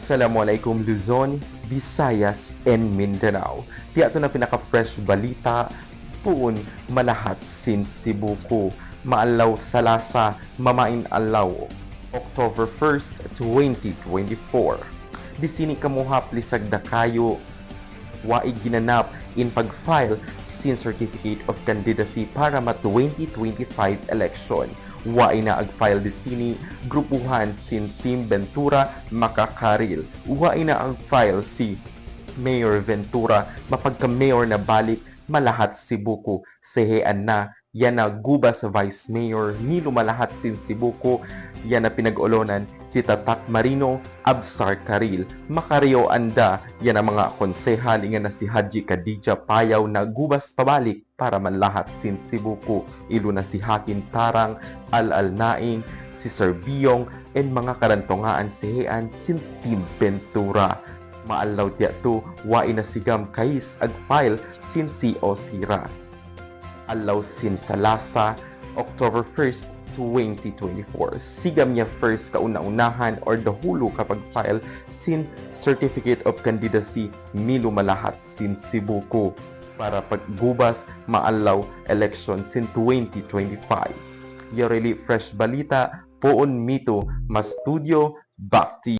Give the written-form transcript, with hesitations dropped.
Assalamualaikum Luzon, Visayas, and Mindanao. Di ato na pinaka-fresh balita, puon malahat sin Cebu ko. Maalaw sa lasa, mamain alaw. October 1st, 2024. Di sini kamuha plisag dakayo, waig ginanap in pag-file sin Certificate of Candidacy para ma 2025 election. Waay na ag-file di sini grupuhan sin Team Ventura makakaril. Waay na ag-file si Mayor Ventura mapagka-mayor na balik malahat Cebuco. Sehean na yan na guba sa Vice Mayor Milo malahat sin Cebuco. Yan na pinag-olonan si Tatak Marino Absar Karil. Makaryo anda yan ang mga konsehal nga na si Haji Khadija Payaw na gubas pabalik para manlahat sin Cebuco. Ilo na si Hakin Tarang, Al Naing, si Sir Biyong, and mga karantongaan sehean sin Team Ventura. Maalaw tiya to, wain na sigam kais ag-file sin CO Sira. Alaw sin Salasa, October 1st, 2024. Sigam niya first kauna-unahan or dahulo kapag file sin Certificate of Candidacy Milo malahat sin Cebuco para paggubas maalaw election sin 2025. Yung really fresh balita, poon mito, mas studio, back to you.